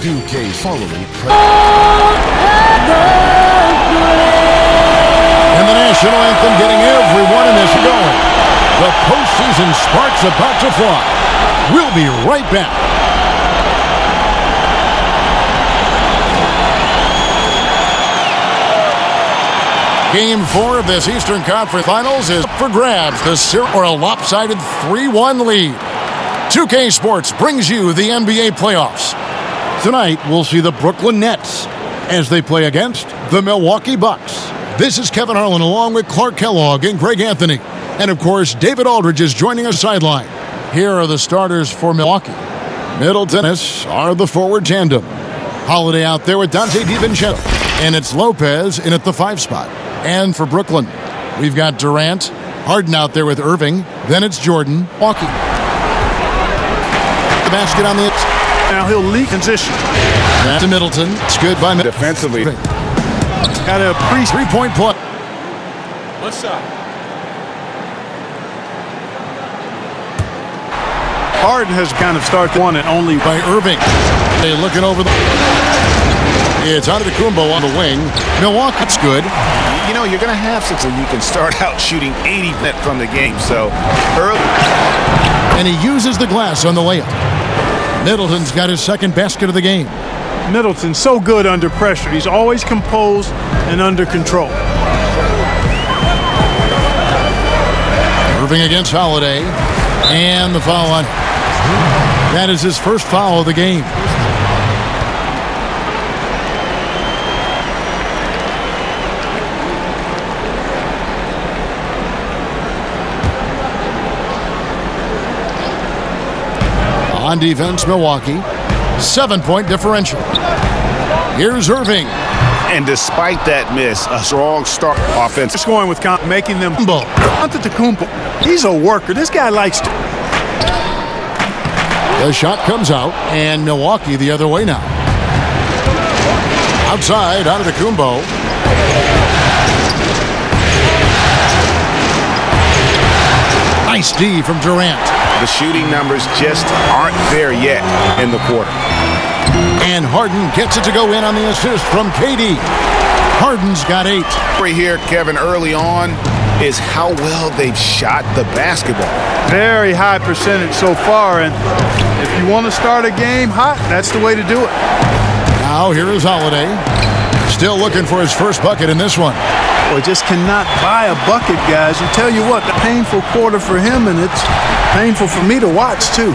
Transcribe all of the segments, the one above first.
2K's following. And the national anthem getting everyone in this going. The postseason spark's about to fly. We'll be right back. Game 4 of this Eastern Conference Finals is up for grabs. Or a lopsided 3-1 lead. 2K Sports brings you the NBA playoffs. Tonight, we'll see the Brooklyn Nets as they play against the Milwaukee Bucks. This is Kevin Harlan along with Clark Kellogg and Greg Anthony. And, of course, David Aldridge is joining us sideline. Here are the starters for Milwaukee. Middleton are the forward tandem. Holiday out there with Dante DiVincenzo. And it's Lopez in at the 5 spot. And for Brooklyn, we've got Durant, Harden out there with Irving. Then it's Jordan, Milwaukee. The basket on the now he'll leak position. Back to Middleton. It's good by Middleton. Defensively. Got a three-point play. What's up? Harden has kind of started one and only by Irving. They looking over the. It's Antetokounmpo on the wing. Milwaukee's good. You know, you're going to have six, and you can start out shooting 80% from the game. So early. And he uses the glass on the layup. Middleton's got his second basket of the game. Middleton so good under pressure. He's always composed and under control. Irving against Holiday. And the foul on. That is his first foul of the game. On defense, Milwaukee. 7-point differential. Here's Irving. And despite that miss, a strong start offense. Scoring with making them humble. Antetokounmpo, he's a worker. This guy likes to. The shot comes out, and Milwaukee the other way now. Outside, Antetokounmpo. Nice D from Durant. The shooting numbers just aren't there yet in the quarter. And Harden gets it to go in on the assist from KD. Harden's got 8. Right here, Kevin, early on is how well they've shot the basketball. Very high percentage so far, and if you want to start a game hot, that's the way to do it. Now here is Holiday. Still looking for his first bucket in this one. Boy, just cannot buy a bucket, guys. And tell you what, the painful quarter for him, and it's painful for me to watch, too.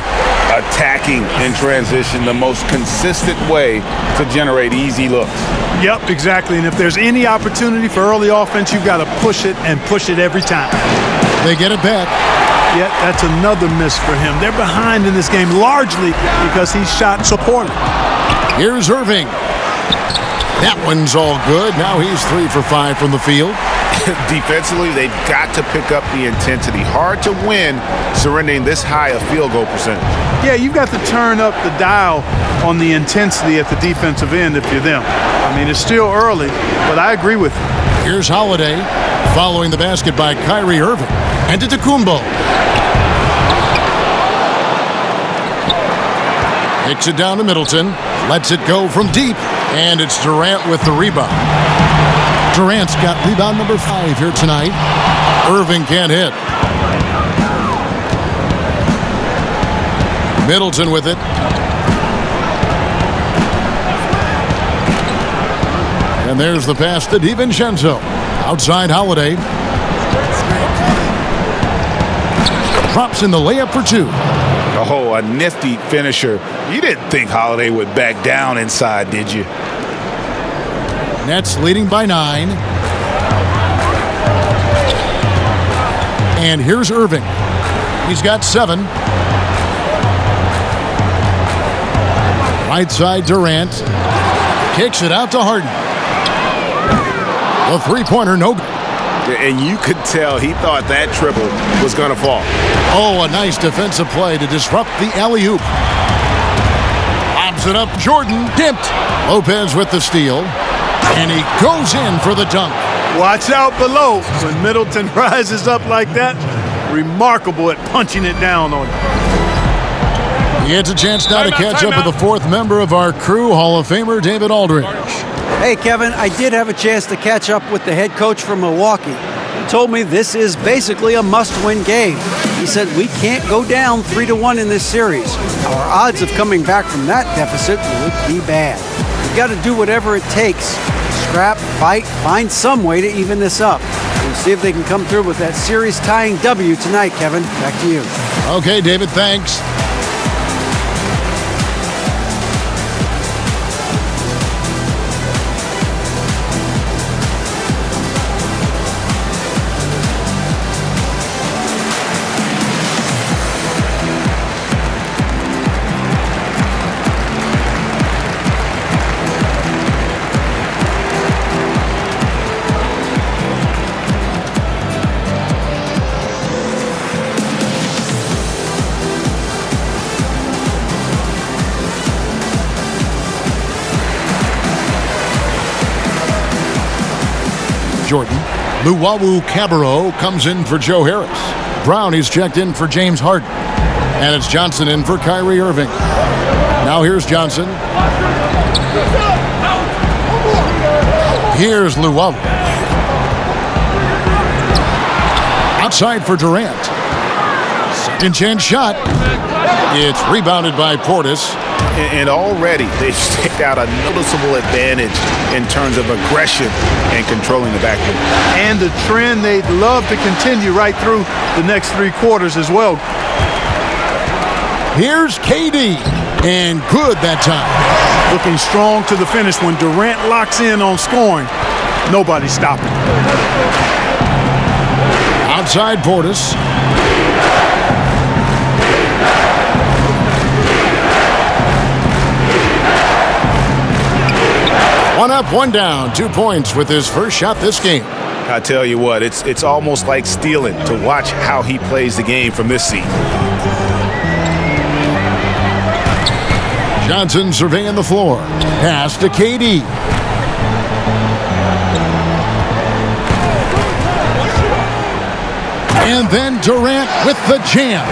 Attacking in transition, the most consistent way to generate easy looks. Yep, exactly. And if there's any opportunity for early offense, you've got to push it and push it every time. They get it back. Yet that's another miss for him. They're behind in this game largely because he's shot so poorly. Here's Irving. That one's all good. Now he's 3 for 5 from the field. Defensively, they've got to pick up the intensity. Hard to win surrendering this high a field goal percentage. Yeah, you've got to turn up the dial on the intensity at the defensive end if you're them. I mean, it's still early, but I agree with you. Here's Holiday following the basket by Kyrie Irving. And Antetokounmpo. Kicks it down to Middleton. Lets it go from deep. And it's Durant with the rebound. Durant's got rebound number 5 here tonight. Irving can't hit. Middleton with it. And there's the pass to DiVincenzo. Outside Holiday. Drops in the layup for 2. Oh, a nifty finisher. You didn't think Holiday would back down inside, did you? Nets leading by 9. And here's Irving. He's got 7. Right side Durant. Kicks it out to Harden. The three-pointer, no good. And you could tell he thought that triple was going to fall. Oh, a nice defensive play to disrupt the alley-oop. Lobs it up, Jordan dipped. Lopez with the steal. And he goes in for the dunk. Watch out below. When Middleton rises up like that, remarkable at punching it down on him. He gets a chance now to catch up with the fourth member of our crew, Hall of Famer David Aldridge. Hey, Kevin, I did have a chance to catch up with the head coach from Milwaukee. He told me this is basically a must-win game. He said we can't go down 3-1 in this series. Our odds of coming back from that deficit would be bad. We've got to do whatever it takes. Scrap, fight, find some way to even this up. We'll see if they can come through with that series-tying W tonight, Kevin. Back to you. Okay, David, thanks. Jordan. Luwawu Cabarro comes in for Joe Harris. Brown is checked in for James Harden. And it's Johnson in for Kyrie Irving. Now here's Johnson. Here's Luwawu. Outside for Durant. Second chance shot. It's rebounded by Portis. And already they've staked out a noticeable advantage in terms of aggression and controlling the backcourt. And the trend they'd love to continue right through the next 3 quarters as well. Here's KD. And good that time. Looking strong to the finish. When Durant locks in on scoring, nobody's stopping. Outside Portis. One up, one down, 2 points with his first shot this game. I tell you what, it's almost like stealing to watch how he plays the game from this seat. Johnson surveying the floor. Pass to KD. And then Durant with the jam.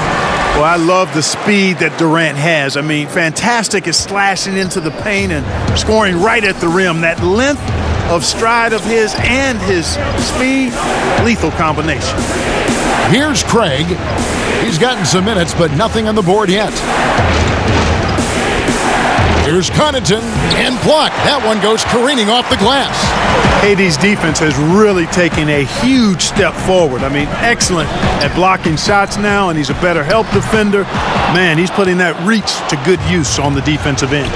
Well, I love the speed that Durant has. I mean, fantastic at slashing into the paint and scoring right at the rim. That length of stride of his and his speed, lethal combination. Here's Craig. He's gotten some minutes, but nothing on the board yet. Here's Connaughton and blocked. That one goes careening off the glass. KD's defense has really taken a huge step forward. I mean, excellent at blocking shots now, and he's a better help defender. Man, he's putting that reach to good use on the defensive end.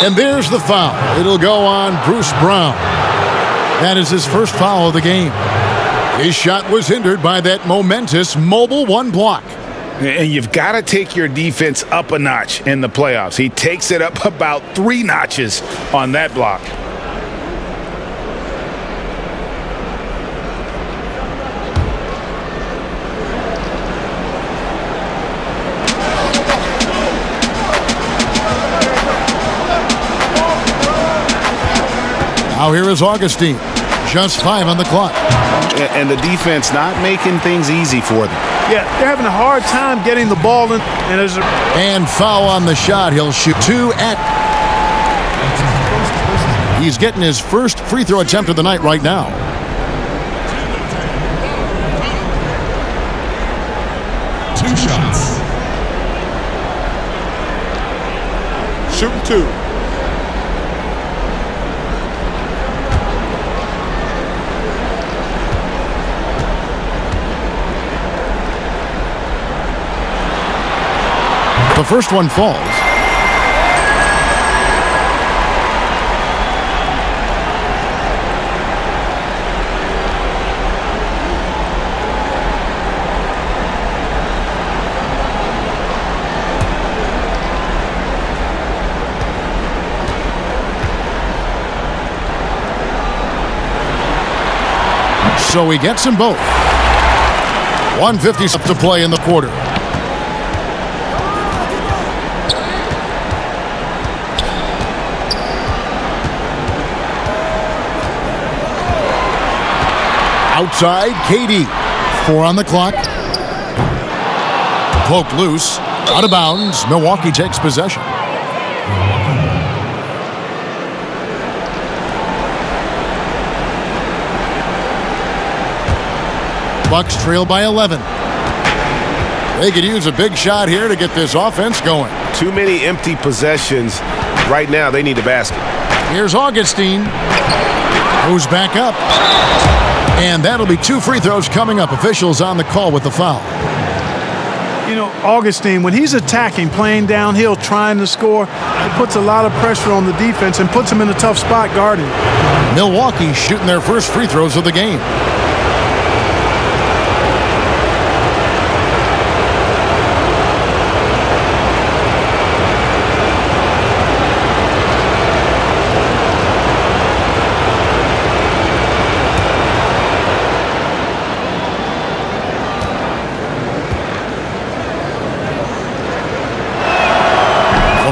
And there's the foul. It'll go on Bruce Brown. That is his first foul of the game. His shot was hindered by that momentous mobile one block. And you've got to take your defense up a notch in the playoffs. He takes it up about 3 notches on that block. Now here is Augustine. Just 5 on the clock. And the defense not making things easy for them. Yeah, they're having a hard time getting the ball in. And foul on the shot. He'll shoot 2 at. He's getting his first free throw attempt of the night right now. Two shots. Shooting 2. The first one falls. So he gets them both. 150 to play in the quarter. Outside, KD. 4 on the clock. Poked loose. Out of bounds. Milwaukee takes possession. Bucks trail by 11. They could use a big shot here to get this offense going. Too many empty possessions. Right now, they need a basket. Here's Augustine. Goes back up. And that'll be 2 free throws coming up. Officials on the call with the foul. You know, Augustine, when he's attacking, playing downhill, trying to score, it puts a lot of pressure on the defense and puts him in a tough spot guarding. Milwaukee shooting their first free throws of the game.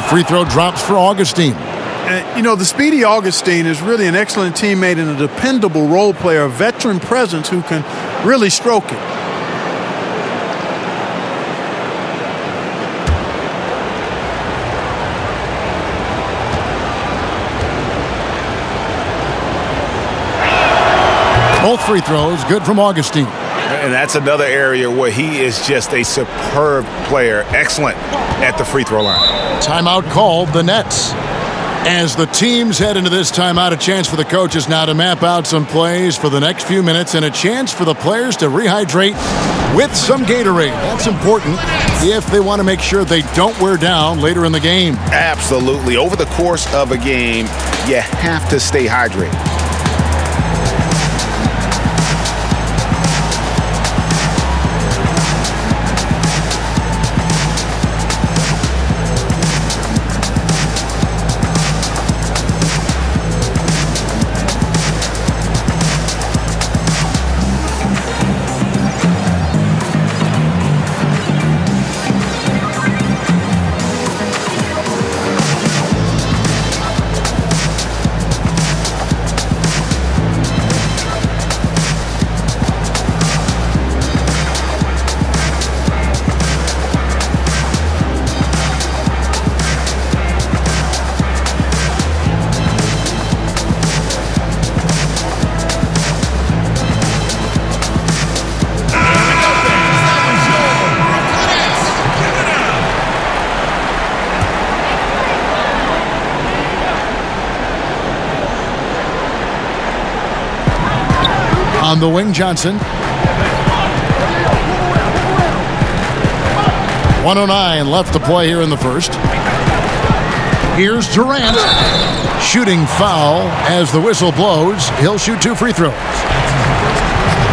Free throw drops for Augustine. And, you know, the speedy Augustine is really an excellent teammate and a dependable role player, a veteran presence who can really stroke it. Both free throws good from Augustine. And that's another area where he is just a superb player. Excellent at the free throw line. Timeout called, the Nets. As the teams head into this timeout, a chance for the coaches now to map out some plays for the next few minutes and a chance for the players to rehydrate with some Gatorade. That's important if they want to make sure they don't wear down later in the game. Absolutely. Over the course of a game, you have to stay hydrated. On the wing, Johnson. 1:09 left to play here in the first. Here's Durant. Shooting foul as the whistle blows. He'll shoot 2 free throws.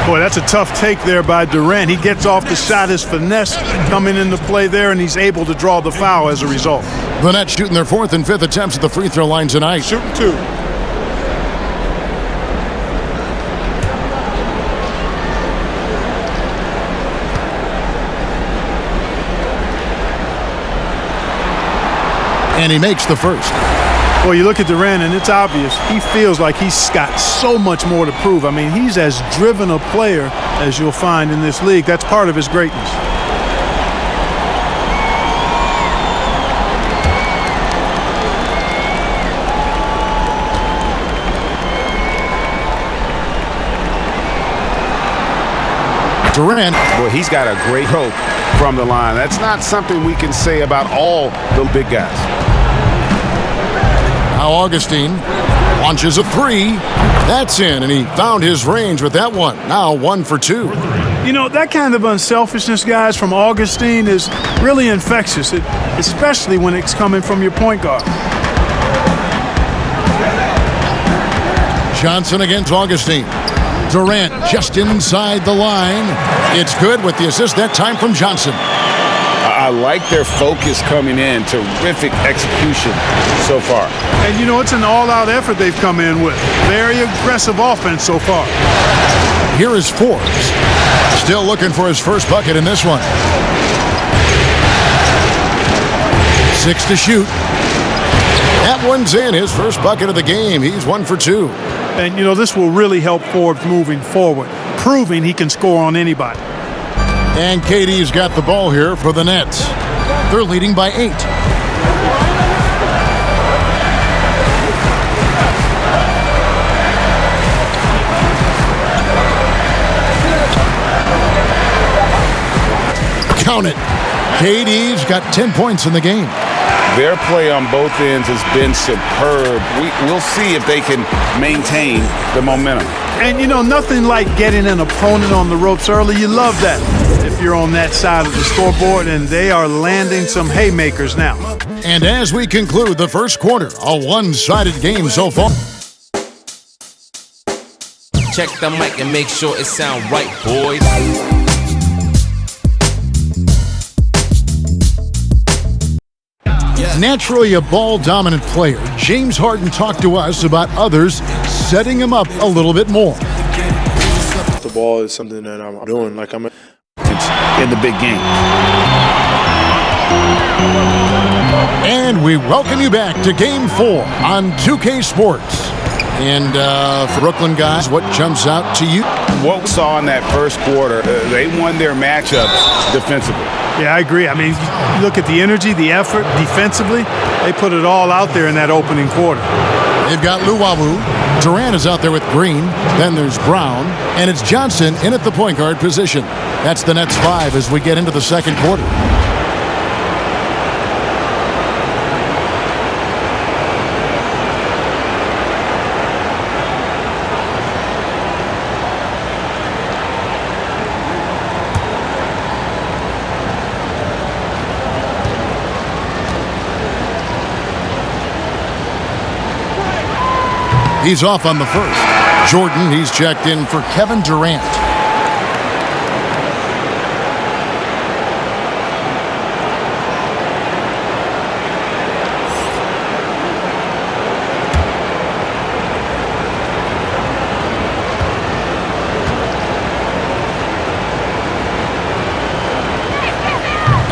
Boy, that's a tough take there by Durant. He gets off the shot, his finesse coming into play there, and he's able to draw the foul as a result. The Nets shooting their 4th and 5th attempts at the free throw line tonight. Shooting 2. And he makes the first. Well, you look at Durant, and it's obvious. He feels like he's got so much more to prove. I mean, he's as driven a player as you'll find in this league. That's part of his greatness. Durant. Well, he's got a great hope from the line. That's not something we can say about all the big guys. Now Augustine launches a 3. That's in, and he found his range with that one. Now 1 for 2. You know, that kind of unselfishness, guys, from Augustine is really infectious, especially when it's coming from your point guard. Johnson against Augustine. Durant just inside the line. It's good with the assist that time from Johnson. I like their focus coming in. Terrific execution so far. And, you know, it's an all-out effort they've come in with. Very aggressive offense so far. Here is Forbes. Still looking for his first bucket in this one. 6 to shoot. That one's in. His first bucket of the game. He's 1 for 2. And, you know, this will really help Forbes moving forward, proving he can score on anybody. And KD's got the ball here for the Nets. They're leading by 8. Count it. KD's got 10 points in the game. Their play on both ends has been superb. We'll see if they can maintain the momentum. And, you know, nothing like getting an opponent on the ropes early. You love that if you're on that side of the scoreboard, and they are landing some haymakers now. And as we conclude the first quarter, a one-sided game so far. Check the mic and make sure it sound right, boys. Naturally a ball-dominant player, James Harden talked to us about others setting him up a little bit more. The ball is something that I'm doing like I'm in the big game. And we welcome you back to Game 4 on 2K Sports. And for Brooklyn guys, what jumps out to you? What we saw in that first quarter, they won their matchups defensively. Yeah, I agree. I mean, you look at the energy, the effort defensively, they put it all out there in that opening quarter. They've got Luwawu. Durant is out there with Green. Then there's Brown. And it's Johnson in at the point guard position. That's the Nets 5 as we get into the second quarter. He's off on the first. Jordan, he's checked in for Kevin Durant.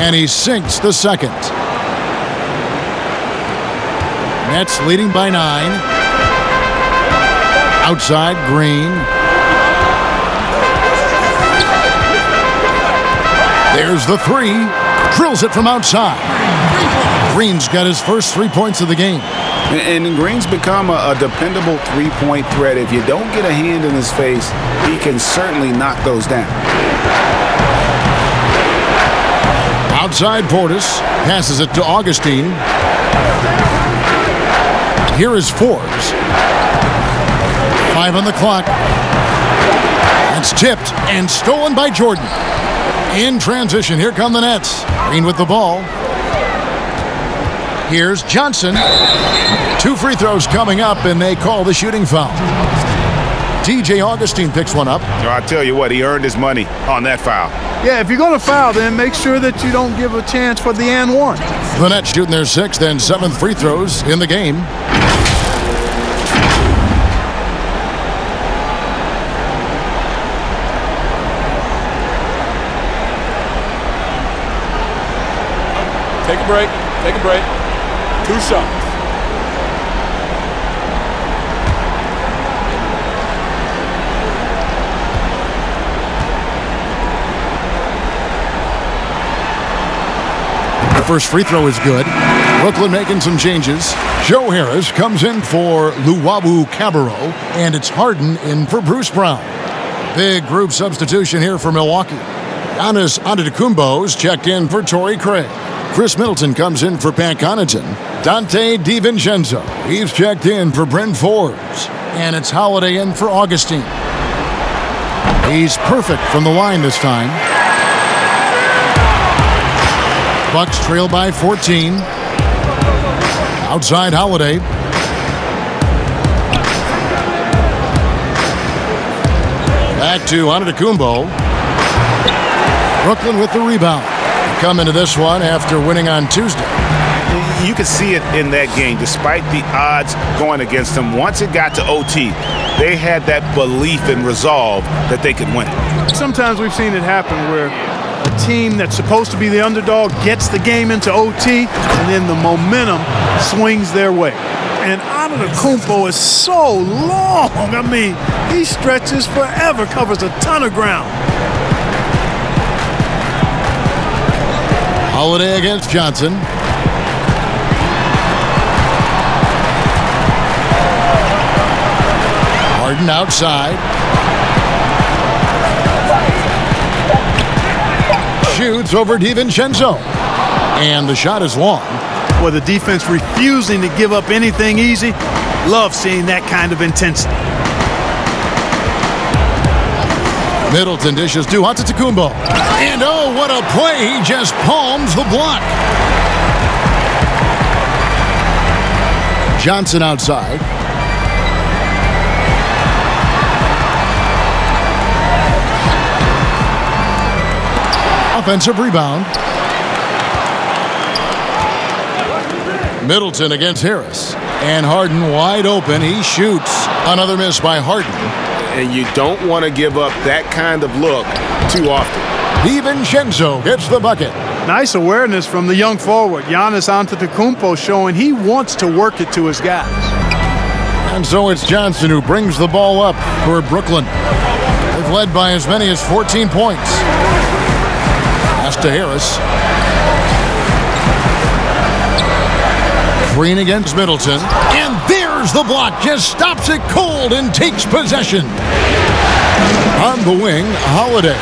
And he sinks the second. Nets leading by 9. Outside, Green. There's the 3. Drills it from outside. Green's got his first 3 points of the game. And Green's become a dependable three-point threat. If you don't get a hand in his face, he can certainly knock those down. Outside, Portis passes it to Augustine. Here is Forbes. 5 on the clock. It's tipped and stolen by Jordan. In transition, here come the Nets. Green with the ball. Here's Johnson. 2 free throws coming up, and they call the shooting foul. TJ Augustine picks one up. I tell you what, he earned his money on that foul. Yeah, if you're going to foul, then make sure that you don't give a chance for the and one. The Nets shooting their 6th and 7th free throws in the game. Take a break. Take a break. 2 shots. The first free throw is good. Brooklyn making some changes. Joe Harris comes in for Luwawu-Cabarrot, and it's Harden in for Bruce Brown. Big group substitution here for Milwaukee. Giannis Antetokounmpo's checked in for Torrey Craig. Chris Middleton comes in for Pat Connaughton. Dante DiVincenzo, he's checked in for Brent Forbes. And it's Holiday in for Augustine. He's perfect from the line this time. Bucks trail by 14. Outside Holiday. Back to Antetokounmpo. Brooklyn with the rebound. Come into this one after winning on Tuesday. You could see it in that game, despite the odds going against them. Once it got to OT, they had that belief and resolve that they could win. Sometimes we've seen it happen where a team that's supposed to be the underdog gets the game into OT, and then the momentum swings their way. And Antetokounmpo is so long. I mean, he stretches forever, covers a ton of ground. Holiday against Johnson. Harden outside. Shoots over DiVincenzo. And the shot is long. Well, the defense refusing to give up anything easy. Love seeing that kind of intensity. Middleton dishes to Antetokounmpo. And oh, what a play. He just palms the block. Johnson outside. Offensive rebound. Middleton against Harris. And Harden wide open. He shoots. Another miss by Harden. And you don't want to give up that kind of look too often. DiVincenzo gets the bucket. Nice awareness from the young forward, Giannis Antetokounmpo, showing he wants to work it to his guys. And so it's Johnson who brings the ball up for Brooklyn. They've led by as many as 14 points. Pass to Harris. Green against Middleton. And there's the block. Just stops it cold and takes possession. On the wing, Holiday.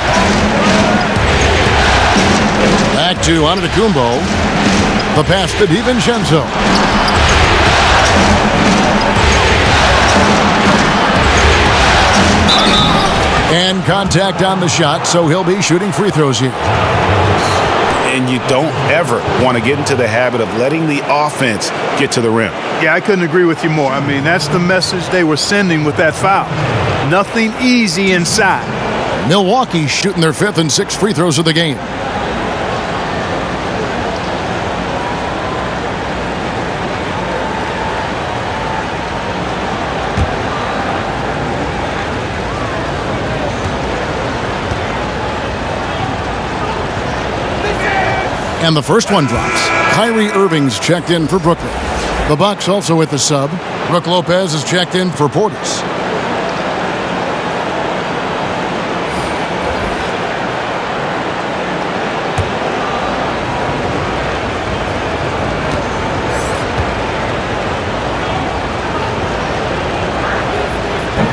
Back to Antetokounmpo. The pass to DiVincenzo. And contact on the shot, so he'll be shooting free throws here. And you don't ever want to get into the habit of letting the offense get to the rim. Yeah, I couldn't agree with you more. I mean, that's the message they were sending with that foul. Nothing easy inside. Milwaukee shooting their 5th and 6th free throws of the game. And the first one drops. Kyrie Irving's checked in for Brooklyn. The Bucks also with the sub. Brook Lopez is checked in for Portis.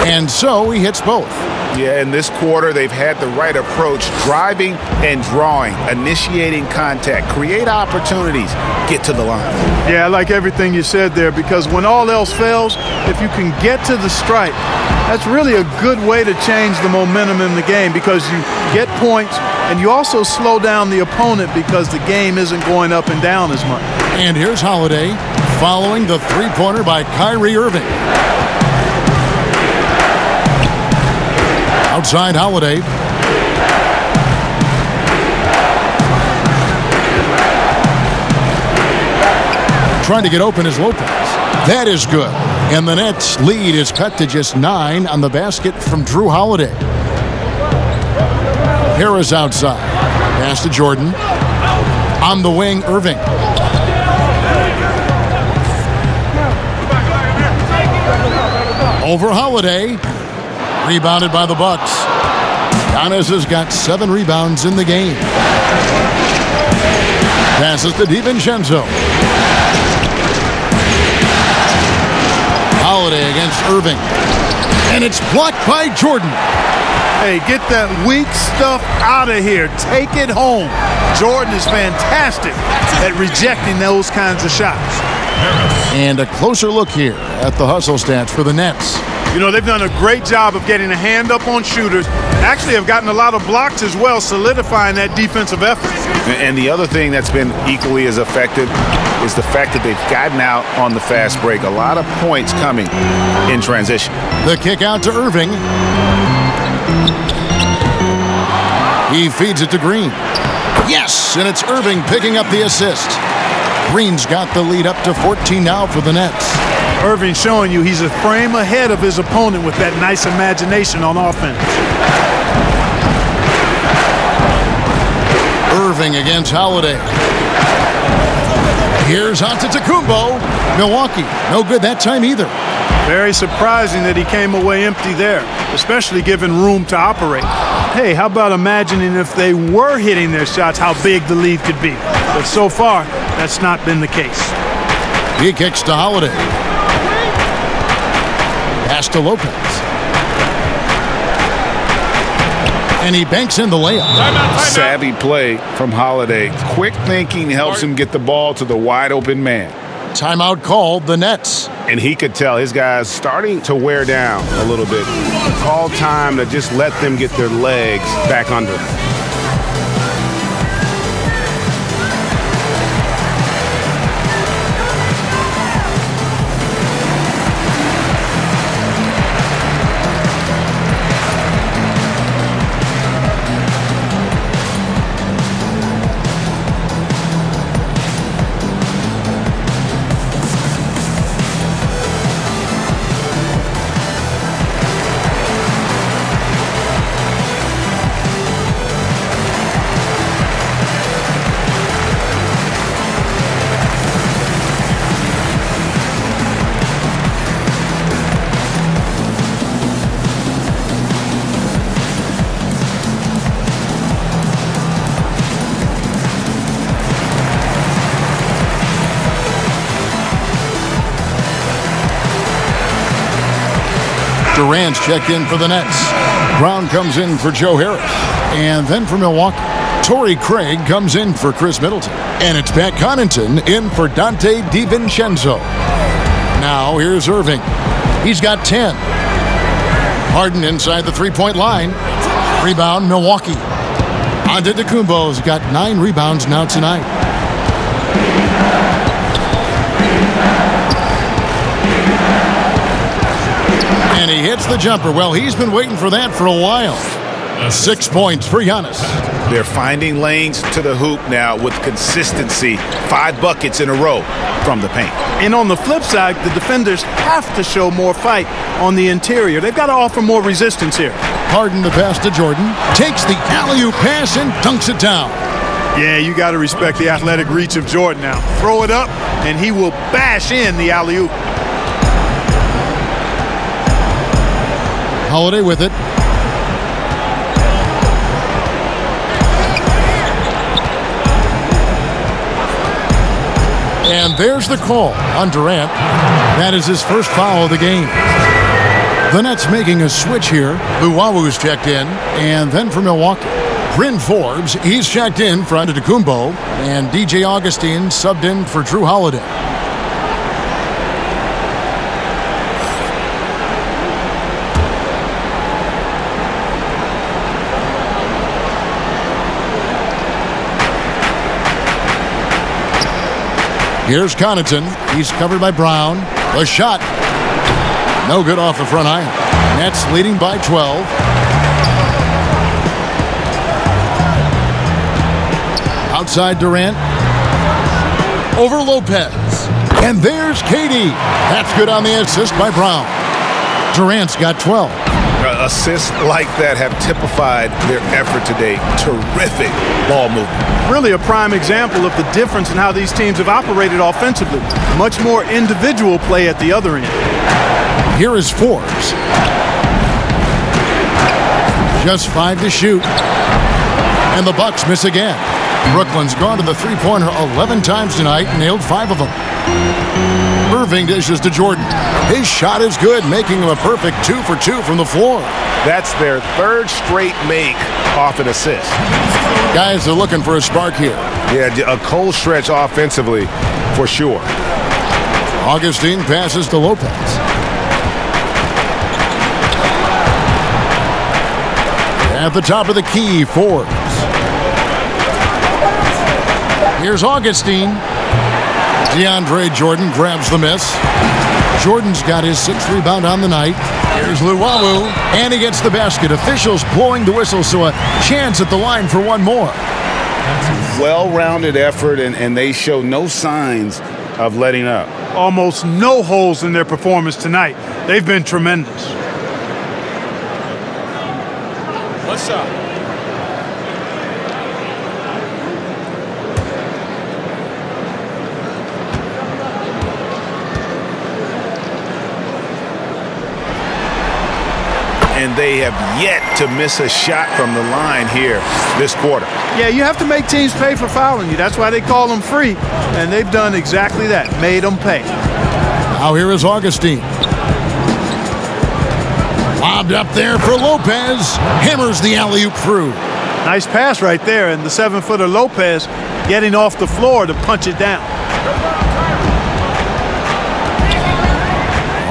And so he hits both. Yeah, in this quarter, they've had the right approach, driving and drawing, initiating contact, create opportunities, get to the line. Yeah, I like everything you said there, because when all else fails, if you can get to the stripe, that's really a good way to change the momentum in the game, because you get points and you also slow down the opponent because the game isn't going up and down as much. And here's Holiday following the three-pointer by Kyrie Irving. Outside Holiday. Trying to get open is Lopez. That is good. And the Nets' lead is cut to just 9 on the basket from Drew Holiday. Harris outside. Pass to Jordan. On the wing, Irving. Over Holiday. Rebounded by the Bucks. Giannis has got 7 rebounds in the game. Passes to DiVincenzo. Holiday against Irving. And it's blocked by Jordan. Hey, get that weak stuff out of here. Take it home. Jordan is fantastic at rejecting those kinds of shots. And a closer look here at the hustle stats for the Nets. You know, they've done a great job of getting a hand up on shooters. Actually have gotten a lot of blocks as well, solidifying that defensive effort. And the other thing that's been equally as effective is the fact that they've gotten out on the fast break. A lot of points coming in transition. The kick out to Irving. He feeds it to Green. Yes, and it's Irving picking up the assist. Green's got the lead up to 14 now for the Nets. Irving showing you he's a frame ahead of his opponent with that nice imagination on offense. Irving against Holiday. Here's Antetokounmpo. Milwaukee, no good that time either. Very surprising that he came away empty there, especially given room to operate. Hey, how about imagining if they were hitting their shots, how big the lead could be? But so far, that's not been the case. He kicks to Holiday. Pass to Lopez. And he banks in the layup. Savvy play from Holiday. Quick thinking helps him get the ball to the wide open man. Timeout called the Nets. And he could tell his guys starting to wear down a little bit. Call time to just let them get their legs back under them. Durant's checked in for the Nets. Brown comes in for Joe Harris. And then for Milwaukee, Torrey Craig comes in for Chris Middleton. And it's Pat Connaughton in for Dante DiVincenzo. Now here's Irving. He's got 10. Harden inside the three-point line. Rebound, Milwaukee. Antetokounmpo's got 9 rebounds now tonight. And he hits the jumper. Well, he's been waiting for that for a while. 6 points for Giannis. They're finding lanes to the hoop now with consistency. 5 buckets in a row from the paint. And on the flip side, the defenders have to show more fight on the interior. They've got to offer more resistance here. Harden the pass to Jordan. Takes the alley-oop pass and dunks it down. Yeah, you got to respect the athletic reach of Jordan now. Throw it up, and he will bash in the alley-oop. Holiday with it. And there's the call on Durant. That is his first foul of the game. The Nets making a switch here. Luwawu's checked in. And then for Milwaukee, Bryn Forbes, he's checked in for Antetokounmpo. And DJ Augustine subbed in for Drew Holiday. Here's Connaughton. He's covered by Brown. The shot. No good off the front iron. Nets leading by 12. Outside Durant. Over Lopez. And there's Katie. That's good on the assist by Brown. Durant's got 12. Assists like that have typified their effort today. Terrific ball movement. Really a prime example of the difference in how these teams have operated offensively. Much more individual play at the other end. Here is Forbes. Just 5 to shoot. And the Bucks miss again. Brooklyn's gone to the three-pointer 11 times tonight and nailed 5 of them. Irving dishes to Jordan. His shot is good, making him a perfect 2 for 2 from the floor. That's their 3rd straight make off an assist. Guys are looking for a spark here. Yeah, a cold stretch offensively for sure. Augustine passes to Lopez. At the top of the key, Forbes. Here's Augustine. DeAndre Jordan grabs the miss. Jordan's got his 6th rebound on the night. Here's Luwawu, and he gets the basket. Officials blowing the whistle, so a chance at the line for one more. Well-rounded effort, and they show no signs of letting up. Almost no holes in their performance tonight. They've been tremendous. What's up? and they have yet to miss a shot from the line here this quarter. Yeah, you have to make teams pay for fouling you. That's why they call them free, and they've done exactly that, made them pay. Now here is Augustine. Lobbed up there for Lopez. Hammers the alley-oop through. Nice pass right there, and the 7-footer Lopez getting off the floor to punch it down.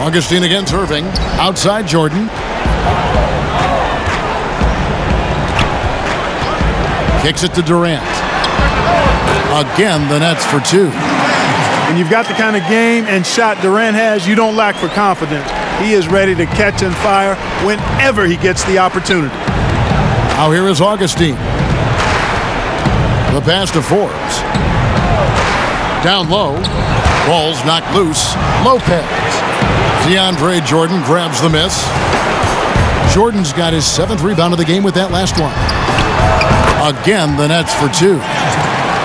Augustine against Irving. Outside Jordan. Kicks it to Durant. Again, the Nets for two. When you've got the kind of game and shot Durant has, you don't lack for confidence. He is ready to catch and fire whenever he gets the opportunity. Now here is Augustine. The pass to Forbes. Down low. Ball's knocked loose. Lopez. DeAndre Jordan grabs the miss. Jordan's got his 7th rebound of the game with that last one. Again, the Nets for two.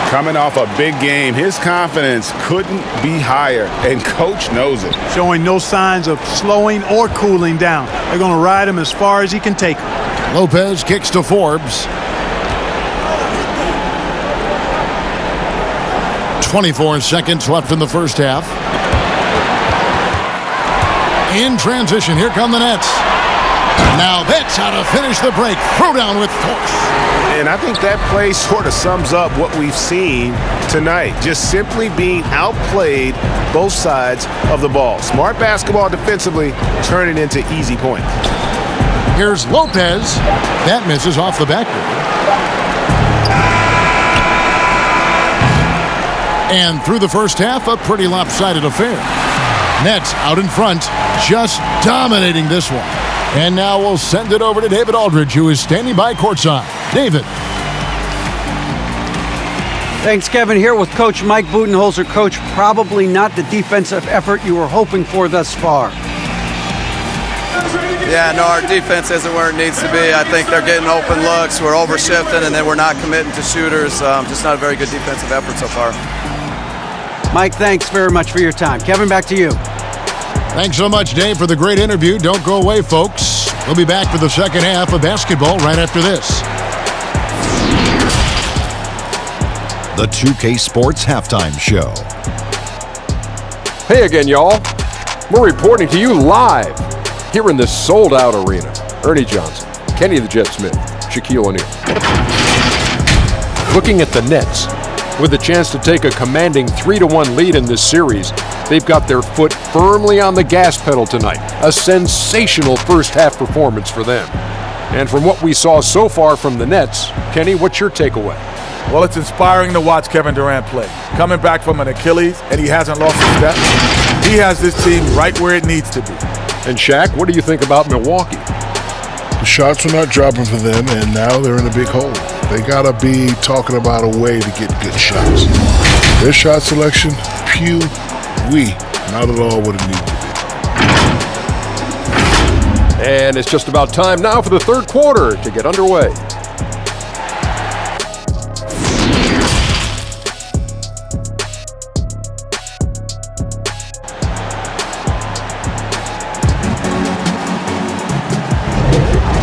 Coming off a big game, his confidence couldn't be higher, and coach knows it. Showing no signs of slowing or cooling down. They're going to ride him as far as he can take him. Lopez kicks to Forbes. 24 seconds left in the first half. In transition, here come the Nets. Now that's how to finish the break. Throw down with force. And I think that play sort of sums up what we've seen tonight. Just simply being outplayed both sides of the ball. Smart basketball defensively, turning into easy points. Here's Lopez. That misses off the backboard. And through the first half, a pretty lopsided affair. Nets out in front, just dominating this one. And now we'll send it over to David Aldridge, who is standing by courtside. David. Thanks, Kevin. Here with Coach Mike Budenholzer. Coach, probably not the defensive effort you were hoping for thus far. Yeah, no, our defense isn't where it needs to be. I think they're getting open looks. We're overshifting, and then we're not committing to shooters. Just not a very good defensive effort so far. Mike, thanks very much for your time. Kevin, back to you. Thanks so much, Dave, for the great interview. Don't go away, folks. We'll be back for the second half of basketball right after this. The 2K Sports Halftime Show. Hey again, y'all. We're reporting to you live here in this sold-out arena. Ernie Johnson, Kenny the Jet Smith, Shaquille O'Neal. Looking at the Nets, with a chance to take a commanding 3-1 lead in this series, they've got their foot firmly on the gas pedal tonight. A sensational first-half performance for them. And from what we saw so far from the Nets, Kenny, what's your takeaway? Well, it's inspiring to watch Kevin Durant play. Coming back from an Achilles, and he hasn't lost a step. He has this team right where it needs to be. And Shaq, what do you think about Milwaukee? The shots were not dropping for them, and now they're in a big hole. They gotta be talking about a way to get good shots. Their shot selection, not at all what it needed to be. And it's just about time now for the third quarter to get underway.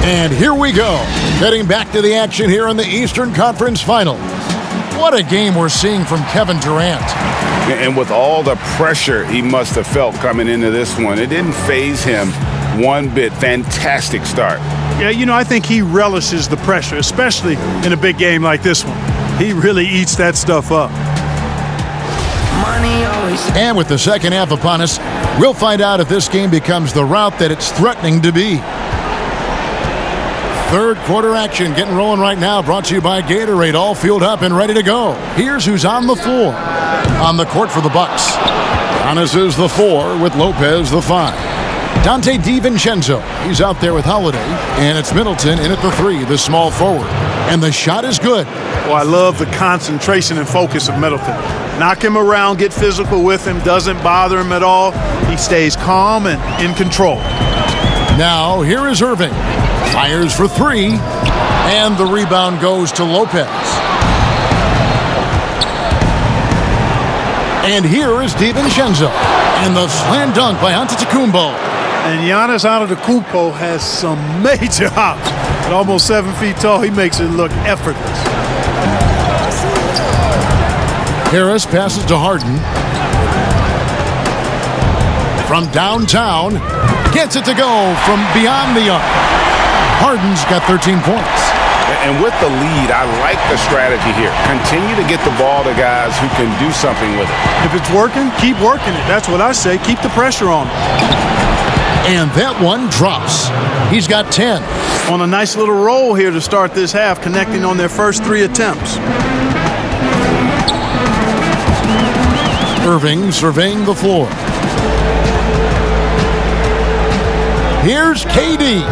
And here we go, heading back to the action here in the Eastern Conference Finals. What a game we're seeing from Kevin Durant. And with all the pressure he must have felt coming into this one, it didn't faze him one bit. Fantastic start. Yeah, I think he relishes the pressure, especially in a big game like this one. He really eats that stuff up. And with the second half upon us, we'll find out if this game becomes the route that it's threatening to be. Third quarter action getting rolling right now, brought to you by Gatorade, all fueled up and ready to go. Here's who's on the floor. On the court for the Bucks, Giannis is the 4 with Lopez the 5. Dante DiVincenzo, he's out there with Holiday, and it's Middleton in at the 3, the small forward. And the shot is good. Well, I love the concentration and focus of Middleton. Knock him around, get physical with him, doesn't bother him at all. He stays calm and in control. Now, here is Irving. Fires for 3, and the rebound goes to Lopez. And here is DiVincenzo, and the slam dunk by Antetokounmpo. And Giannis Antetokounmpo has some major hops. At almost 7 feet tall, he makes it look effortless. Harris passes to Harden. From downtown, gets it to go from beyond the arc. Harden's got 13 points. And with the lead, I like the strategy here. Continue to get the ball to guys who can do something with it. If it's working, keep working it. That's what I say. Keep the pressure on him. And that one drops. He's got 10. On a nice little roll here to start this half, connecting on their first 3 attempts. Irving surveying the floor. Here's KD.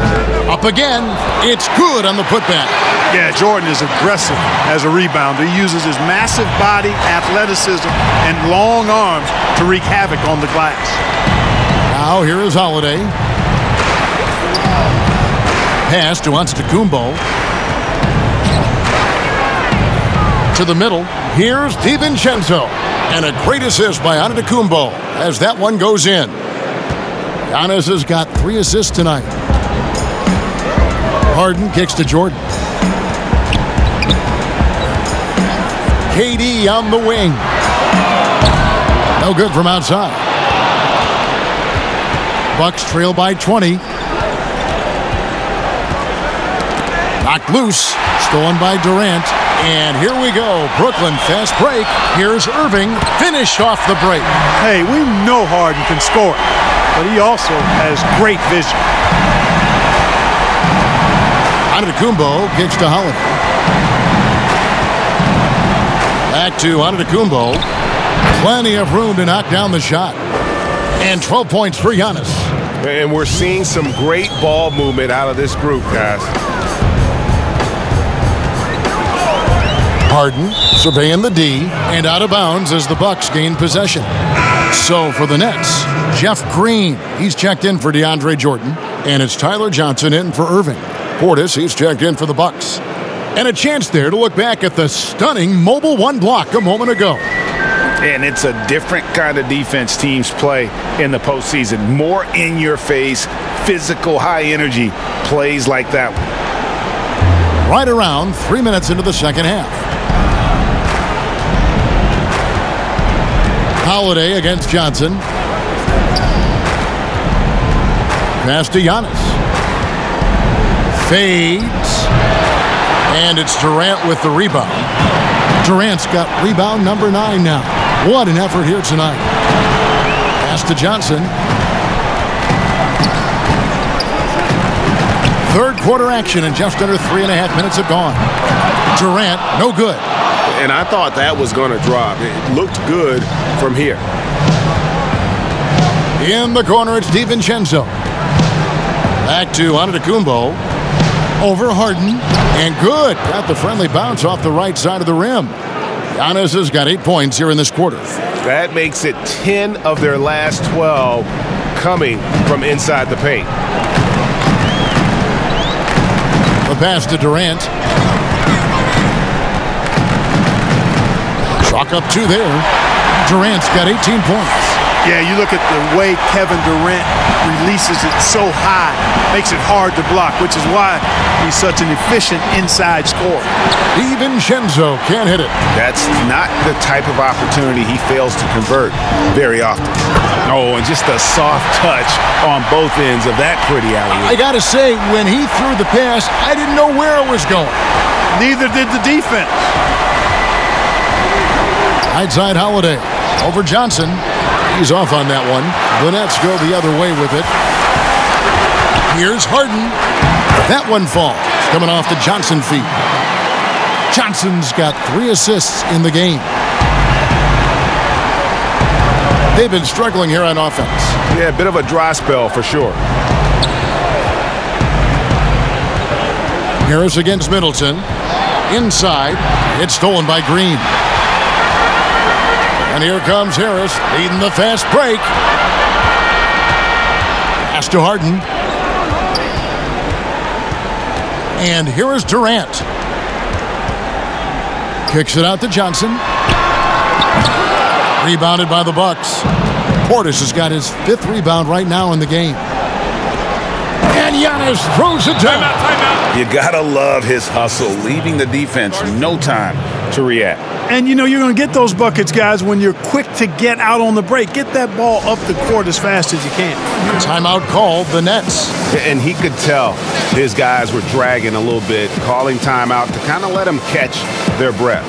Up again. It's good on the putback. Yeah, Jordan is aggressive as a rebounder. He uses his massive body, athleticism, and long arms to wreak havoc on the glass. Now here is Holiday. Pass to Antetokounmpo. To the middle. Here's DiVincenzo. And a great assist by Antetokounmpo as that one goes in. Giannis has got 3 assists tonight. Harden kicks to Jordan. KD on the wing. No good from outside. Bucks trail by 20. Knocked loose. Stolen by Durant. And here we go. Brooklyn fast break. Here's Irving. Finish off the break. Hey, we know Harden can score, but he also has great vision. Antetokounmpo kicks to Holiday. Back to Antetokounmpo. Plenty of room to knock down the shot. And 12 points for Giannis. And we're seeing some great ball movement out of this group, guys. Harden surveying the D and out of bounds as the Bucks gain possession. So for the Nets, Jeff Green, he's checked in for DeAndre Jordan, and it's Tyler Johnson in for Irving. Portis, he's checked in for the Bucks. And a chance there to look back at the stunning mobile 1 block a moment ago. And it's a different kind of defense teams play in the postseason. More in-your-face, physical, high-energy plays like that one. Right around 3 minutes into the second half. Holiday against Johnson. Pass to Giannis. Fades. And it's Durant with the rebound. Durant's got rebound number 9 now. What an effort here tonight. Pass to Johnson. Third quarter action and just under 3.5 minutes have gone. Durant, no good. And I thought that was going to drop. It looked good from here. In the corner, it's DiVincenzo. Back to Antetokounmpo. Over Harden. And good. Got the friendly bounce off the right side of the rim. Giannis has got 8 points here in this quarter. That makes it 10 of their last 12 coming from inside the paint. The pass to Durant. Chalk up 2 there. Durant's got 18 points. Yeah, you look at the way Kevin Durant releases it so high, makes it hard to block, which is why he's such an efficient inside scorer. DiVincenzo can't hit it. That's not the type of opportunity he fails to convert very often. Oh, and just a soft touch on both ends of that pretty alley. I gotta say, when he threw the pass, I didn't know where it was going. Neither did the defense. Right side Holiday. Over Johnson. He's off on that one. The Nets go the other way with it. Here's Harden. That one falls. Coming off the Johnson feet. Johnson's got 3 assists in the game. They've been struggling here on offense. Yeah, a bit of a dry spell for sure. Harris against Middleton. Inside. It's stolen by Green. And here comes Harris, leading the fast break. Pass to Harden. And here is Durant. Kicks it out to Johnson. Rebounded by the Bucks. Portis has got his 5th rebound right now in the game. Giannis throws it down. You gotta love his hustle, leaving the defense no time to react. And you know you're going to get those buckets, guys, when you're quick to get out on the break. Get that ball up the court as fast as you can. Timeout called, the Nets. And he could tell his guys were dragging a little bit, calling timeout to kind of let them catch their breath.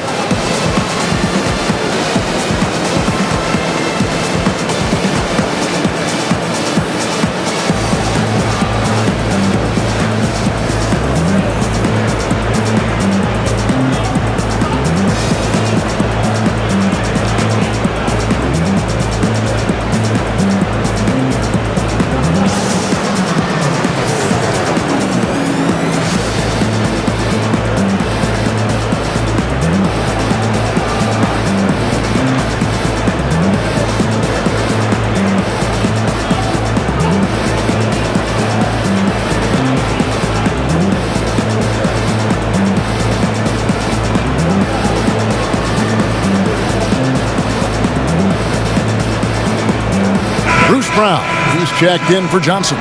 Brown, he's checked in for Johnson.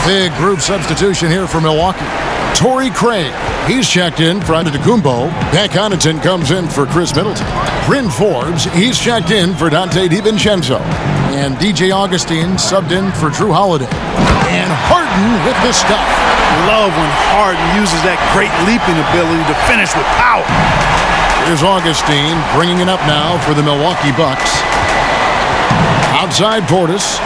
Big group substitution here for Milwaukee. Torrey Craig, he's checked in for Antetokounmpo. Pat Connaughton comes in for Chris Middleton. Bryn Forbes, he's checked in for Dante DiVincenzo. And DJ Augustine subbed in for Drew Holiday. And Harden with the stuff. Love when Harden uses that great leaping ability to finish with power. Here's Augustine bringing it up now for the Milwaukee Bucks. Outside Portis.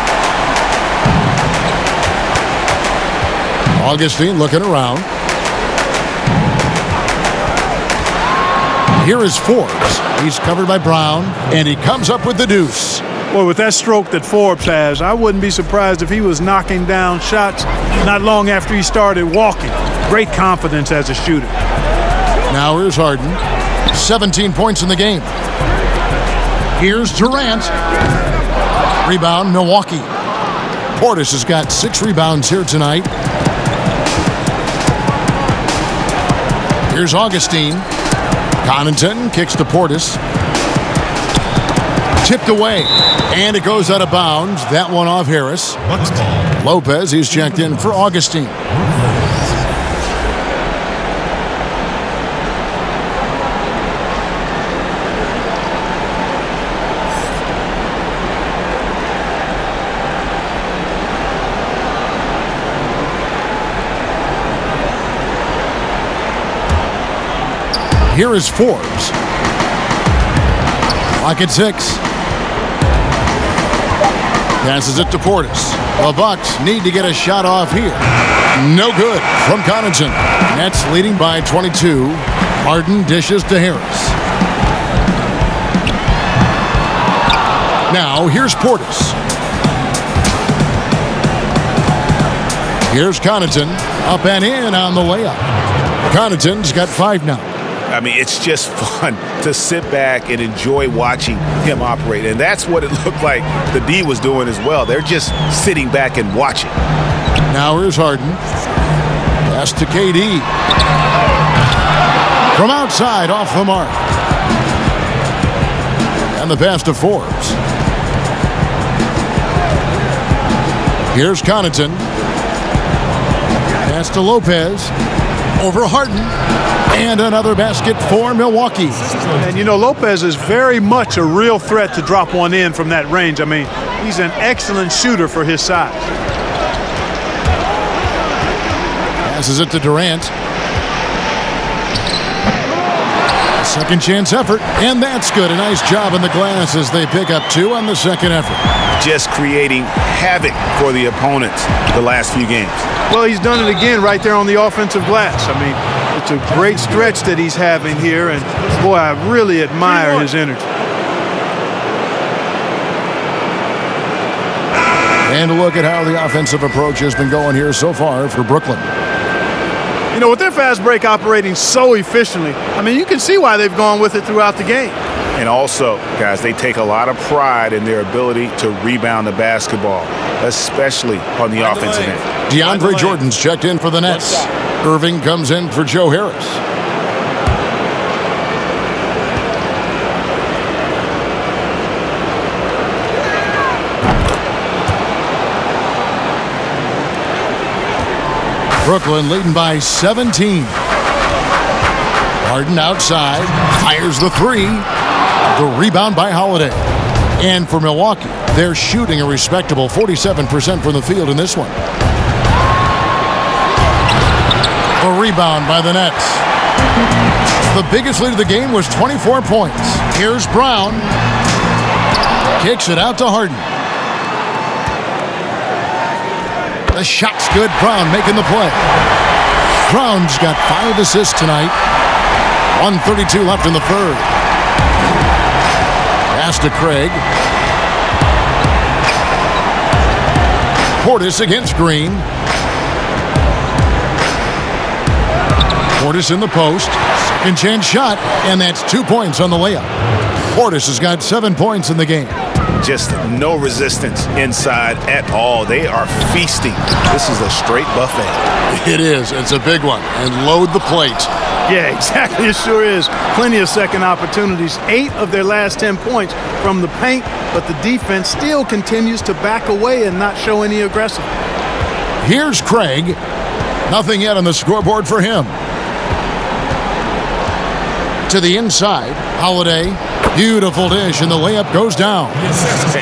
Augustine looking around. Here is Forbes. He's covered by Brown, and he comes up with the deuce. Boy, with that stroke that Forbes has, I wouldn't be surprised if he was knocking down shots not long after he started walking. Great confidence as a shooter. Now here's Harden. 17 points in the game. Here's Durant. Rebound, Milwaukee. Portis has got 6 rebounds here tonight. Here's Augustine. Connaughton kicks to Portis. Tipped away. And it goes out of bounds. That one off Harris. Lopez, he's checked in for Augustine. Here is Forbes. Clock at 6. Passes it to Portis. The Bucks need to get a shot off here. No good from Connaughton. Nets leading by 22. Harden dishes to Harris. Now here's Portis. Here's Connaughton. Up and in on the layup. Connaughton's got 5 now. I mean, it's just fun to sit back and enjoy watching him operate. And that's what it looked like the D was doing as well. They're just sitting back and watching. Now here's Harden. Pass to KD. From outside, off the mark. And the pass to Forbes. Here's Connaughton. Pass to Lopez. Over Harden. And another basket for Milwaukee. And you know, Lopez is very much a real threat to drop one in from that range. I mean, he's an excellent shooter for his size. Passes it to Durant. Second chance effort, and that's good. A nice job in the glass as they pick up 2 on the second effort. Just creating havoc for the opponents the last few games. Well, he's done it again right there on the offensive glass. I mean, it's a great stretch that he's having here, and boy, I really admire his energy. And look at how the offensive approach has been going here so far for Brooklyn. You know, with their fast break operating so efficiently, I mean, you can see why they've gone with it throughout the game. And also, guys, they take a lot of pride in their ability to rebound the basketball, especially on the offensive end. DeAndre Jordan's checked in for the Nets. Irving comes in for Joe Harris. Brooklyn leading by 17. Harden outside, fires the three. The rebound by Holiday. And for Milwaukee, they're shooting a respectable 47% from the field in this one. The rebound by the Nets. The biggest lead of the game was 24 points. Here's Brown. Kicks it out to Harden. The shot's good. Brown making the play. Brown's got 5 assists tonight. 1:32 left in the third. Pass to Craig. Portis against Green. Portis in the post. Second chance shot, and that's 2 points on the layup. Portis has got 7 points in the game. Just no resistance inside at all. They are feasting. This is a straight buffet. It is. It's a big one. And load the plate. Yeah, exactly. It sure is. Plenty of second opportunities. 8 of their last 10 points from the paint, but the defense still continues to back away and not show any aggression. Here's Craig. Nothing yet on the scoreboard for him. To the inside. Holiday. Beautiful dish, and the layup goes down.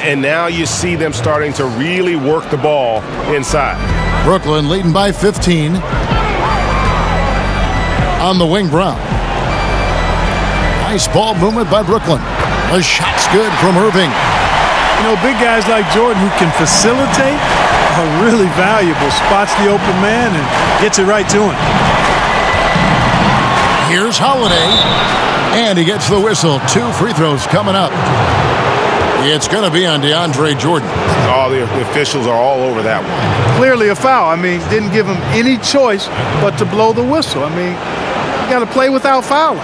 And now you see them starting to really work the ball inside. Brooklyn leading by 15. On the wing, Brown. Nice ball movement by Brooklyn. The shot's good from Irving. You know, big guys like Jordan who can facilitate are really valuable. Spots the open man and gets it right to him. Here's Holiday. And he gets the whistle. 2 free throws coming up. It's going to be on DeAndre Jordan. All the officials are all over that one. Clearly a foul. I mean, didn't give him any choice but to blow the whistle. I mean, you got to play without fouling.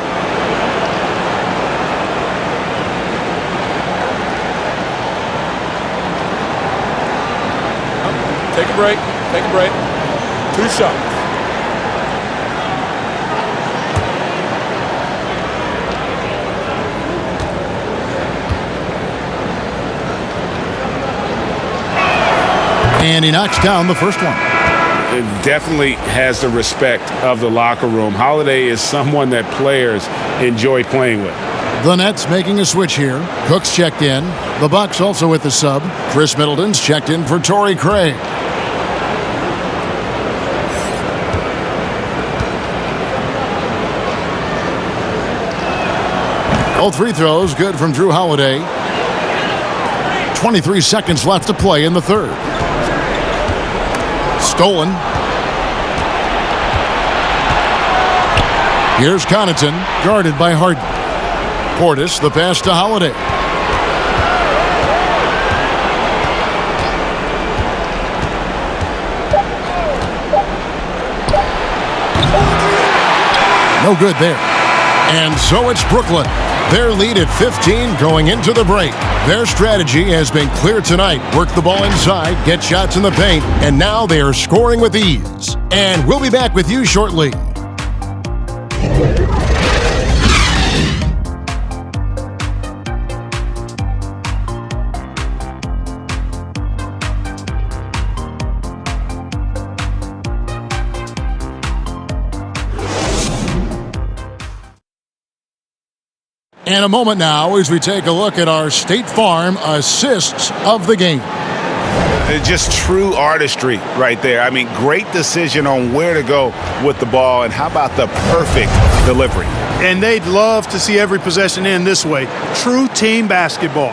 Take a break. Take a break. 2 shots. And he knocks down the first one. It definitely has the respect of the locker room. Holiday is someone that players enjoy playing with. The Nets making a switch here. Cook's checked in. The Bucks also with the sub. Chris Middleton's checked in for Torrey Craig. Both free throws good from Drew Holiday. 23 seconds left to play in the third. Stolen. Here's Connaughton, guarded by Harden. Portis, the pass to Holiday. No good there. And so it's Brooklyn. Their lead at 15 going into the break. Their strategy has been clear tonight. Work the ball inside, get shots in the paint, and now they are scoring with ease. And we'll be back with you shortly. In a moment now as we take a look at our State Farm assists of the game. It's just true artistry right there. I mean, great decision on where to go with the ball, and how about the perfect delivery? And they'd love to see every possession end this way. True team basketball.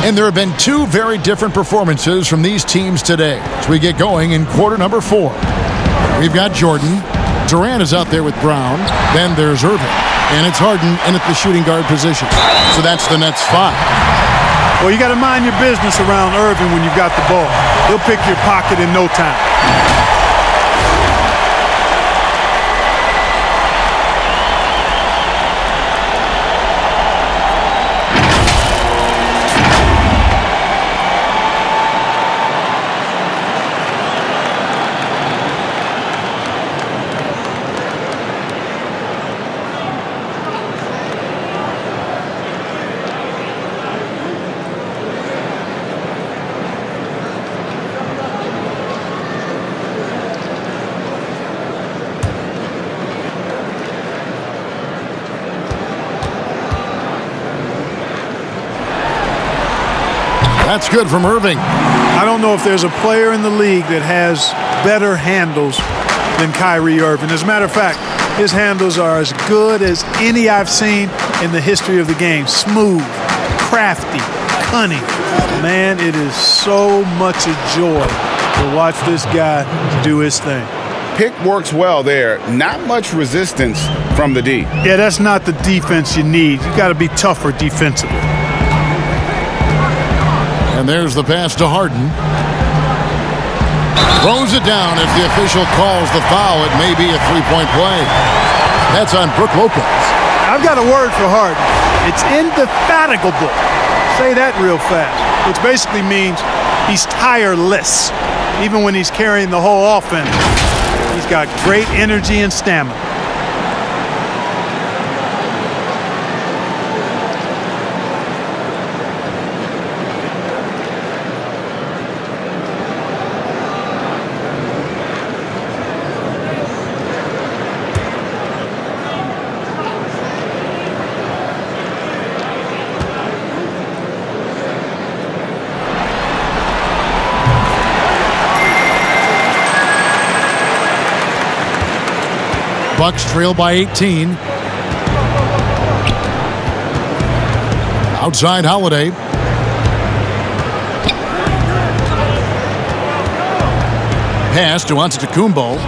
And there have been 2 very different performances from these teams today as we get going in quarter number 4. We've got Jordan. Durant is out there with Brown. Then there's Irving. And it's Harden in at the shooting guard position. So that's the Nets 5. Well, you got to mind your business around Irving when you've got the ball. He'll pick your pocket in no time. That's good from Irving. I don't know if there's a player in the league that has better handles than Kyrie Irving. As a matter of fact, his handles are as good as any I've seen in the history of the game. Smooth, crafty, cunning. Man, it is so much a joy to watch this guy do his thing. Pick works well there. Not much resistance from the D. Yeah, that's not the defense you need. You got to be tougher defensively. And there's the pass to Harden. Throws it down as the official calls the foul. It may be a three-point play. That's on Brook Lopez. I've got a word for Harden. It's indefatigable. Say that real fast, which basically means he's tireless. Even when he's carrying the whole offense, he's got great energy and stamina. Bucks trail by 18. Outside Holiday. Pass to Antetokounmpo.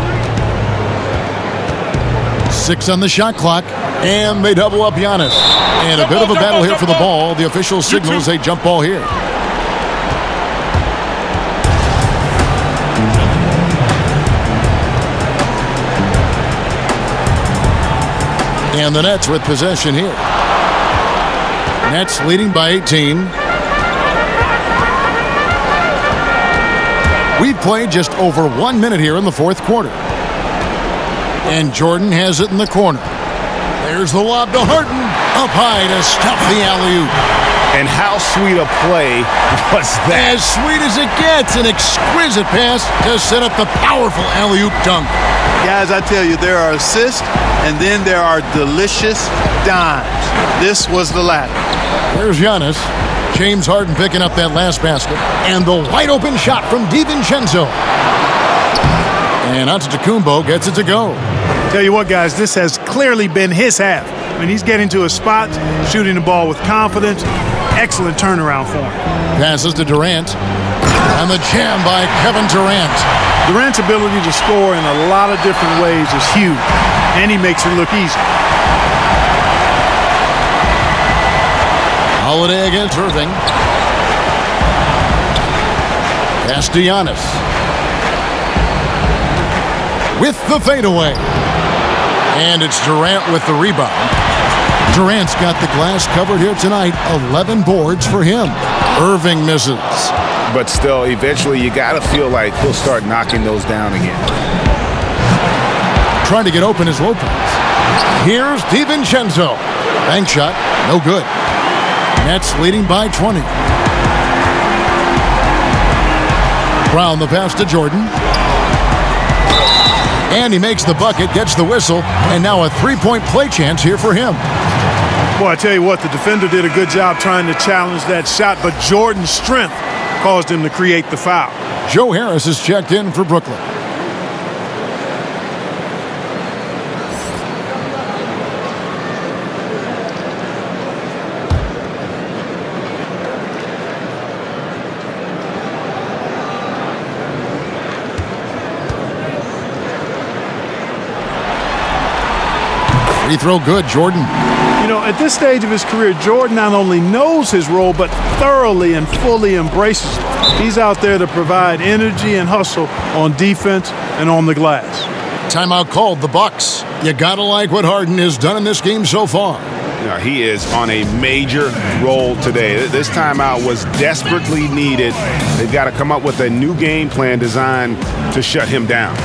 6 on the shot clock. And they double up Giannis. And a bit of a battle here for the ball. The official signals a jump ball here. And the Nets with possession here. Nets leading by 18. We've played just over 1 minute here in the fourth quarter. And Jordan has it in the corner. There's the lob to Harden. Up high to stuff the alley-oop. And how sweet a play was that? As sweet as it gets. An exquisite pass to set up the powerful alley-oop dunk. Guys, I tell you, there are assists, and then there are delicious dimes. This was the latter. There's Giannis. James Harden picking up that last basket. And the wide-open shot from DiVincenzo. And Antetokounmpo gets it to go. Tell you what, guys, this has clearly been his half. I mean, he's getting to his spots, shooting the ball with confidence. Excellent turnaround for him. Passes to Durant. And the jam by Kevin Durant. Durant's ability to score in a lot of different ways is huge, and he makes it look easy. Holiday against Irving. Pass to Giannis. With the fadeaway. And it's Durant with the rebound. Durant's got the glass covered here tonight. 11 boards for him. Irving misses. But still, eventually, you got to feel like he'll start knocking those down again. Trying to get open is Lopez. Here's DiVincenzo. Bank shot, no good. Nets leading by 20. Brown the pass to Jordan. And he makes the bucket, gets the whistle, and now a three-point play chance here for him. Boy, I tell you what, the defender did a good job trying to challenge that shot, but Jordan's strength caused him to create the foul. Joe Harris is checked in for Brooklyn. Free throw good, Jordan. You know, at this stage of his career, Jordan not only knows his role, but thoroughly and fully embraces it. He's out there to provide energy and hustle on defense and on the glass. Timeout called, the Bucks. You gotta like what Harden has done in this game so far. Now, he is on a major roll today. This timeout was desperately needed. They've got to come up with a new game plan designed to shut him down.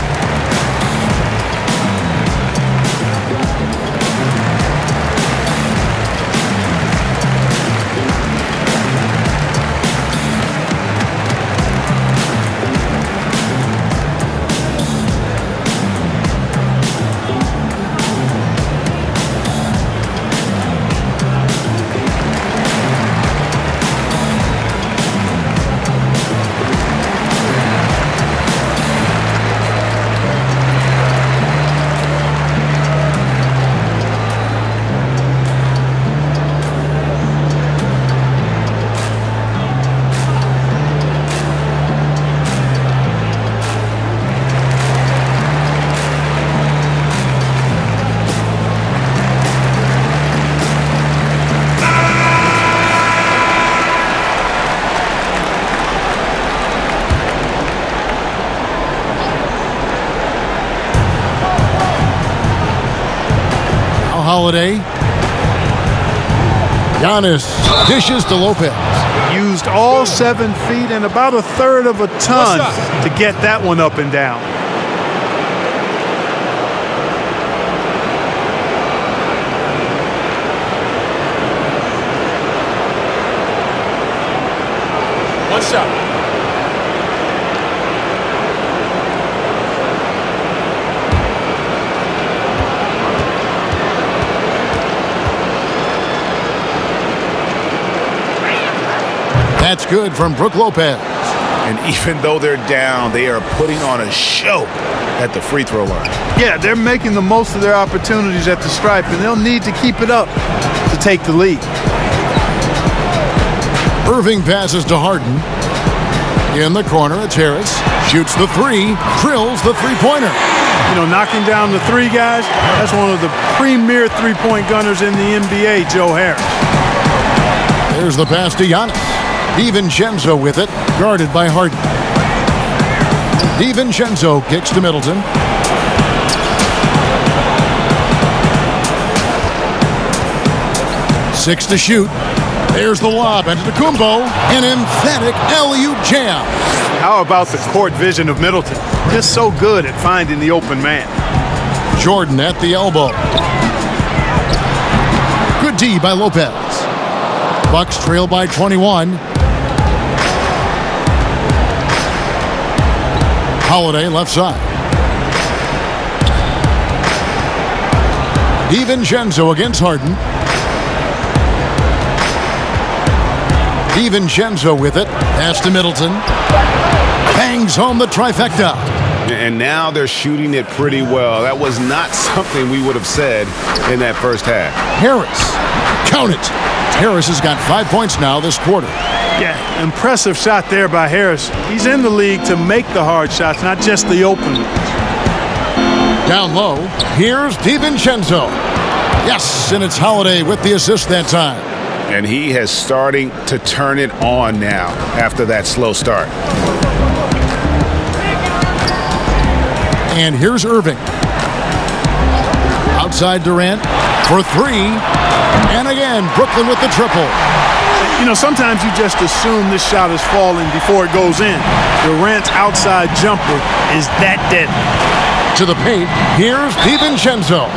Holiday. Giannis dishes to Lopez. Used all 7 feet and about a third of a ton to get that one up and down. One shot. That's good from Brook Lopez. And even though they're down, they are putting on a show at the free throw line. Yeah, they're making the most of their opportunities at the stripe, and they'll need to keep it up to take the lead. Irving passes to Harden. In the corner, it's Harris. Shoots the three, drills the three-pointer. You know, knocking down the three guys, that's one of the premier three-point gunners in the NBA, Joe Harris. There's the pass to Giannis. DiVincenzo with it, guarded by Harden. DiVincenzo kicks to Middleton. Six to shoot. There's the lob. Antetokounmpo, an emphatic alley-oop jam. How about the court vision of Middleton? Just so good at finding the open man. Jordan at the elbow. Good D by Lopez. Bucks trail by 21. Holiday left side. DiVincenzo against Harden. DiVincenzo with it. Pass to Middleton. Bangs home the trifecta. And now they're shooting it pretty well. That was not something we would have said in that first half. Harris. Count it. Harris has got 5 points now this quarter. Yeah, impressive shot there by Harris. He's in the league to make the hard shots, not just the open ones. Down low, here's DiVincenzo. Yes, and it's Holiday with the assist that time. And he has starting to turn it on now after that slow start. And here's Irving. Outside Durant for three. And again, Brooklyn with the triple. You know, sometimes you just assume this shot is falling before it goes in. Durant's outside jumper is that deadly. To the paint, here's DiVincenzo.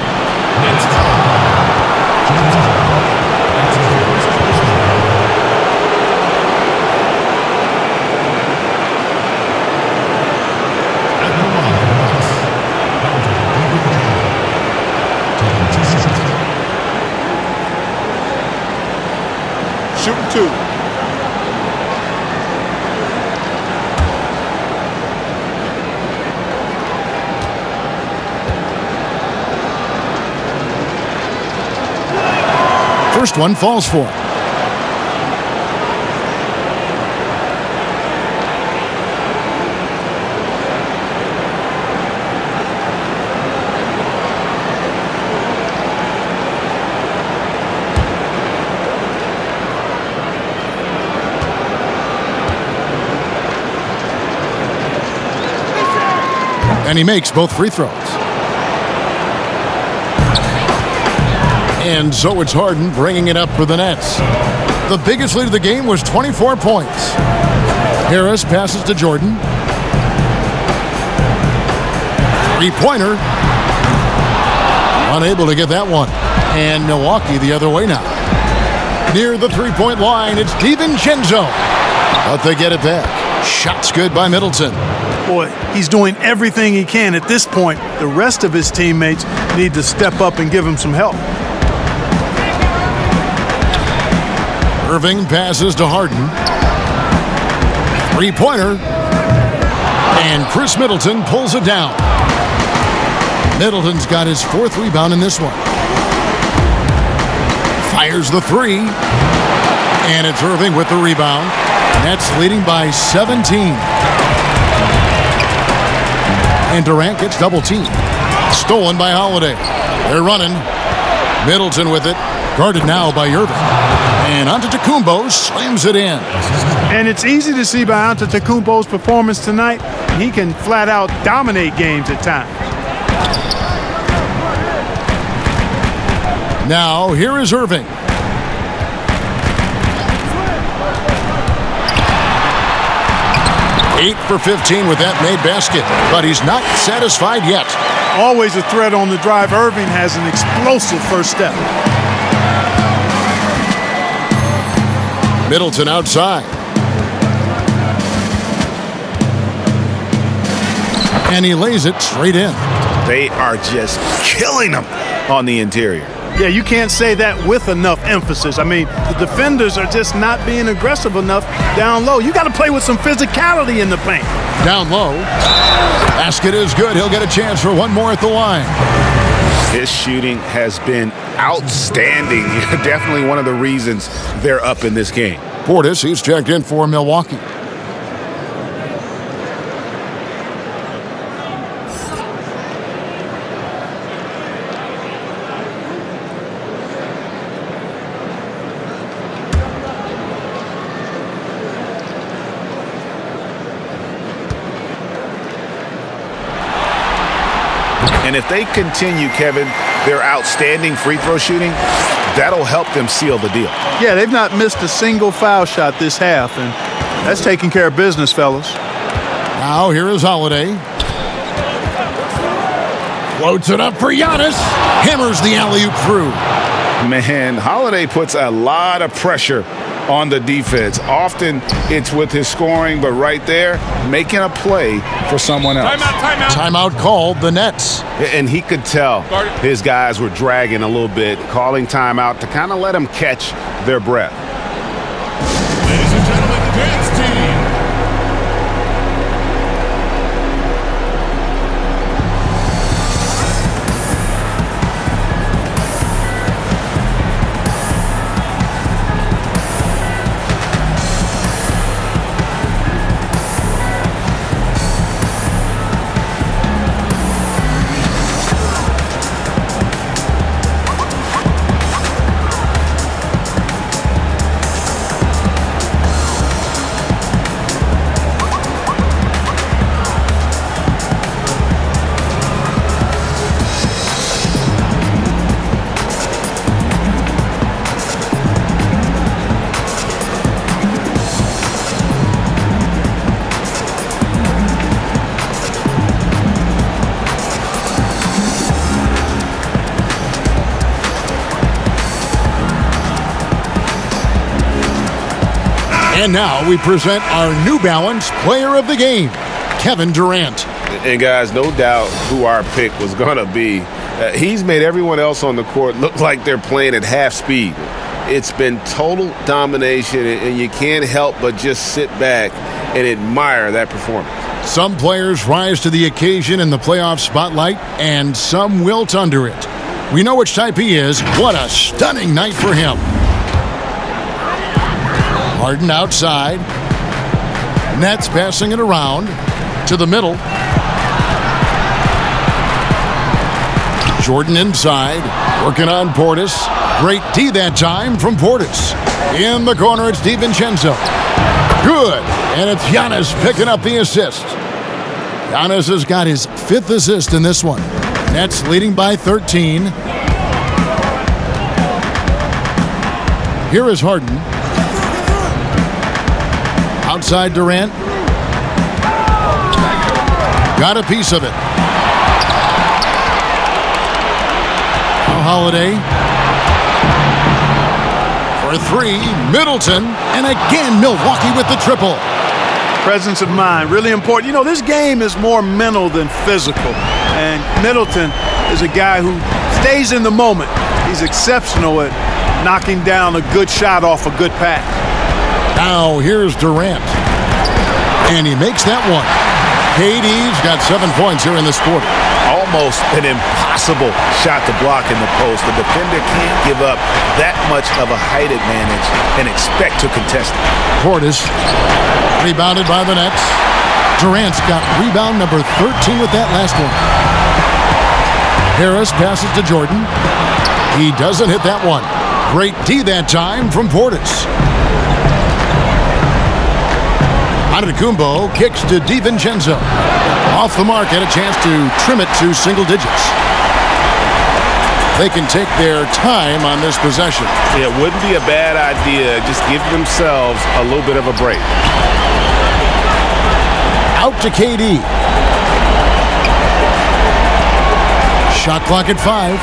Shooting two. First one falls for. And he makes both free throws. And so it's Harden bringing it up for the Nets. The biggest lead of the game was 24 points. Harris passes to Jordan. Three-pointer. Unable to get that one. And Milwaukee the other way now. Near the three-point line, it's DiVincenzo. But they get it back. Shot's good by Middleton. Boy, he's doing everything he can at this point. The rest of his teammates need to step up and give him some help. Irving passes to Harden. Three-pointer. And Chris Middleton pulls it down. Middleton's got his fourth rebound in this one. Fires the three. And it's Irving with the rebound. Nets leading by 17. And Durant gets double-teamed. Stolen by Holiday. They're running. Middleton with it. Guarded now by Irving. And Antetokounmpo slams it in. And it's easy to see by Antetokounmpo's performance tonight. He can flat-out dominate games at times. Now, here is Irving. Eight for 15 with that made basket, but he's not satisfied yet. Always a threat on the drive. Irving has an explosive first step. Middleton outside. And he lays it straight in. They are just killing them on the interior. Yeah, you can't say that with enough emphasis. I mean, the defenders are just not being aggressive enough down low. You got to play with some physicality in the paint. Down low. Basket is good. He'll get a chance for one more at the line. His shooting has been outstanding. Definitely one of the reasons they're up in this game. Portis, he's checked in for Milwaukee. And if they continue, Kevin, their outstanding free throw shooting, that'll help them seal the deal. Yeah, they've not missed a single foul shot this half, and that's taking care of business, fellas. Now here is Holiday. Floats it up for Giannis. Hammers the alley-oop through. Man, Holiday puts a lot of pressure on the defense. Often it's with his scoring, but right there, making a play for someone else. Timeout called, the Nets. And he could tell his guys were dragging a little bit, calling timeout to kind of let them catch their breath. Ladies and gentlemen, the dance team. And now we present our New Balance Player of the Game, Kevin Durant. And guys, no doubt who our pick was going to be. He's made everyone else on the court look like they're playing at half speed. It's been total domination, and you can't help but just sit back and admire that performance. Some players rise to the occasion in the playoff spotlight, and some wilt under it. We know which type he is. What a stunning night for him. Harden outside. Nets passing it around to the middle. Jordan inside, working on Portis. Great D that time from Portis. In the corner, it's DiVincenzo. Good, and it's Giannis picking up the assist. Giannis has got his 5th assist in this one. Nets leading by 13. Here is Harden. Outside Durant. Got a piece of it. Now Holiday. For 3, Middleton. And again, Milwaukee with the triple. Presence of mind, really important. You know, this game is more mental than physical. And Middleton is a guy who stays in the moment. He's exceptional at knocking down a good shot off a good pass. Now here's Durant. And he makes that one. KD's got 7 points here in this quarter. Almost an impossible shot to block in the post. The defender can't give up that much of a height advantage and expect to contest it. Portis rebounded by the Nets. Durant's got rebound number 13 with that last one. Harris passes to Jordan. He doesn't hit that one. Great D that time from Portis. Antetokounmpo kicks to DiVincenzo. Off the mark, had a chance to trim it to single digits. they can take their time on this possession. It wouldn't be a bad idea. Just give themselves a little bit of a break. Out to KD. Shot clock at 5.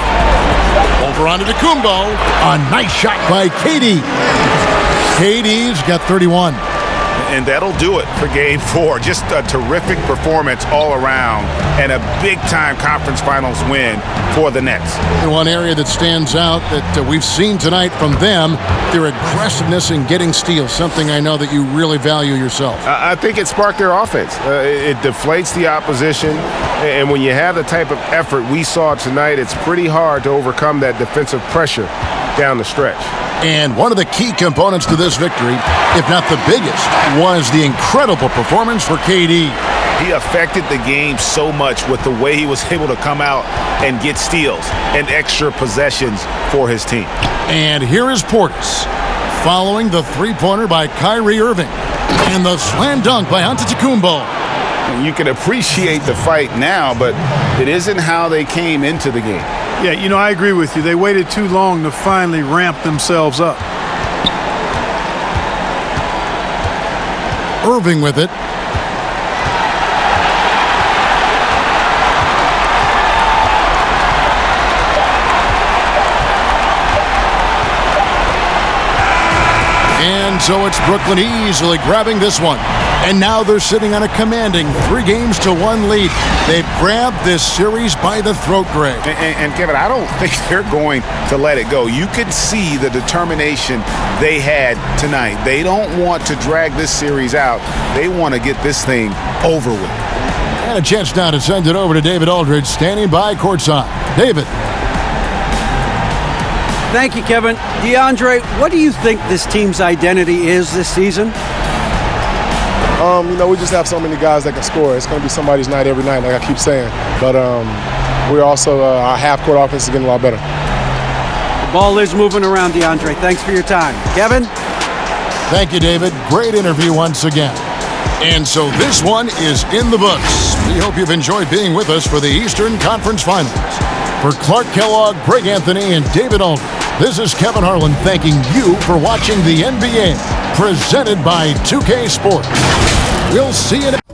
Over onto Kumbo. A nice shot by KD. KD's got 31. And that'll do it for Game 4. Just a terrific performance all around and a big-time conference finals win for the Nets. And one area that stands out that we've seen tonight from them, their aggressiveness in getting steals, something I know that you really value yourself. I think it sparked their offense. It deflates the opposition, and when you have the type of effort we saw tonight, it's pretty hard to overcome that defensive pressure down the stretch. And one of the key components to this victory, if not the biggest, was the incredible performance for KD. He affected the game so much with the way he was able to come out and get steals and extra possessions for his team. And here is Portis, following the three-pointer by Kyrie Irving and the slam dunk by Antetokounmpo. And you can appreciate the fight now, but it isn't how they came into the game. Yeah, you know, I agree with you. They waited too long to finally ramp themselves up. Irving with it. And so it's Brooklyn easily grabbing this one. And now they're sitting on a commanding 3-1 lead. They've grabbed this series by the throat, Greg. And Kevin, I don't think they're going to let it go. You could see the determination they had tonight. They don't want to drag this series out. They want to get this thing over with. And a chance now to send it over to David Aldridge, standing by courtside. David. Thank you, Kevin. DeAndre, what do you think this team's identity is this season? We just have so many guys that can score. It's going to be somebody's night every night, like I keep saying. But we're also, our half-court offense is getting a lot better. The ball is moving around, DeAndre. Thanks for your time. Kevin? Thank you, David. Great interview once again. And so this one is in the books. We hope you've enjoyed being with us for the Eastern Conference Finals. For Clark Kellogg, Greg Anthony, and David Aldridge, this is Kevin Harlan thanking you for watching the NBA, presented by 2K Sports. We'll see you next